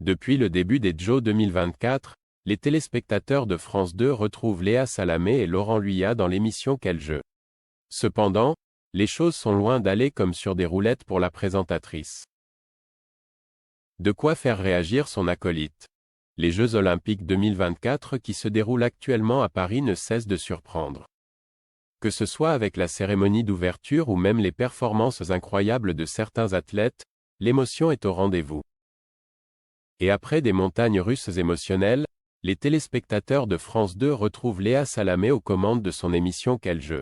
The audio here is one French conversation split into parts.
Depuis le début des JO 2024, les téléspectateurs de France 2 retrouvent Léa Salamé et Laurent Luyat dans l'émission Quel jeu. Cependant, les choses sont loin d'aller comme sur des roulettes pour la présentatrice. De quoi faire réagir son acolyte. Les Jeux Olympiques 2024 qui se déroulent actuellement à Paris ne cessent de surprendre. Que ce soit avec la cérémonie d'ouverture ou même les performances incroyables de certains athlètes, l'émotion est au rendez-vous. Et après des montagnes russes émotionnelles, les téléspectateurs de France 2 retrouvent Léa Salamé aux commandes de son émission Quel jeu.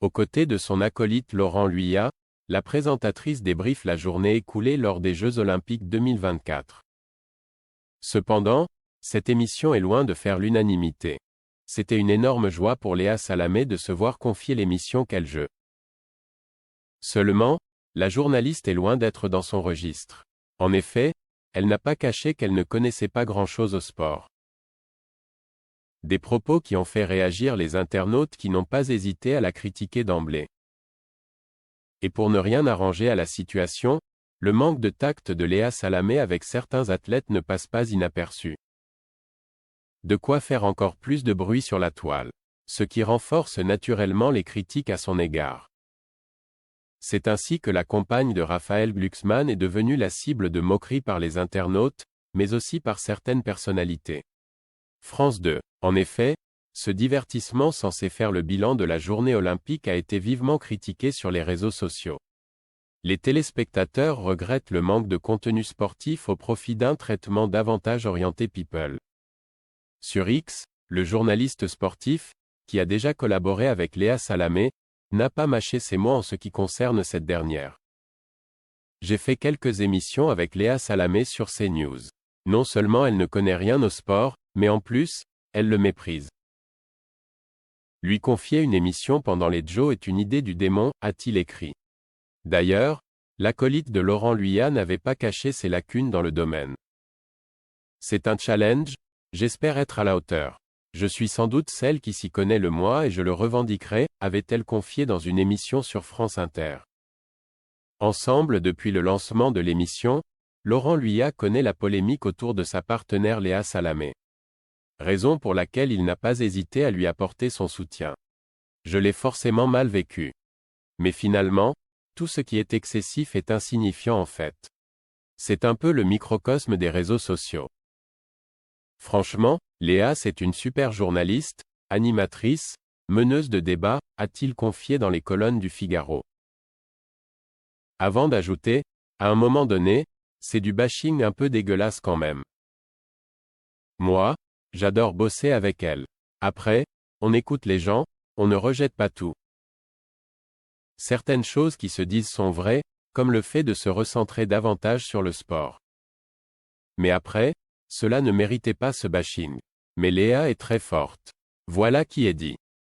Aux côtés de son acolyte Laurent Luyat, la présentatrice débriefe la journée écoulée lors des Jeux Olympiques 2024. Cependant, cette émission est loin de faire l'unanimité. C'était une énorme joie pour Léa Salamé de se voir confier l'émission Quel jeu. Seulement, la journaliste est loin d'être dans son registre. En effet, elle n'a pas caché qu'elle ne connaissait pas grand-chose au sport. Des propos qui ont fait réagir les internautes qui n'ont pas hésité à la critiquer d'emblée. Et pour ne rien arranger à la situation, le manque de tact de Léa Salamé avec certains athlètes ne passe pas inaperçu. De quoi faire encore plus de bruit sur la toile, ce qui renforce naturellement les critiques à son égard. C'est ainsi que la compagne de Raphaël Glucksmann est devenue la cible de moqueries par les internautes, mais aussi par certaines personnalités. France 2. En effet, ce divertissement censé faire le bilan de la journée olympique a été vivement critiqué sur les réseaux sociaux. Les téléspectateurs regrettent le manque de contenu sportif au profit d'un traitement davantage orienté people. Sur X, le journaliste sportif, qui a déjà collaboré avec Léa Salamé, n'a pas mâché ses mots en ce qui concerne cette dernière. J'ai fait quelques émissions avec Léa Salamé sur CNews. Non seulement elle ne connaît rien au sport, mais en plus, elle le méprise. Lui confier une émission pendant les JO est une idée du démon, a-t-il écrit. D'ailleurs, l'acolyte de Laurent Luyat n'avait pas caché ses lacunes dans le domaine. C'est un challenge, j'espère être à la hauteur. Je suis sans doute celle qui s'y connaît le moins et je le revendiquerai, avait-elle confié dans une émission sur France Inter. Ensemble depuis le lancement de l'émission, Laurent Luyat connaît la polémique autour de sa partenaire Léa Salamé. Raison pour laquelle il n'a pas hésité à lui apporter son soutien. Je l'ai forcément mal vécu. Mais finalement, tout ce qui est excessif est insignifiant en fait. C'est un peu le microcosme des réseaux sociaux. Franchement, Léa c'est une super journaliste, animatrice, meneuse de débats, a-t-il confié dans les colonnes du Figaro. Avant d'ajouter, à un moment donné, c'est du bashing un peu dégueulasse quand même. Moi, j'adore bosser avec elle. Après, on écoute les gens, on ne rejette pas tout. Certaines choses qui se disent sont vraies, comme le fait de se recentrer davantage sur le sport. Mais après, cela ne méritait pas ce bashing. Mais Léa est très forte. Voilà qui est dit.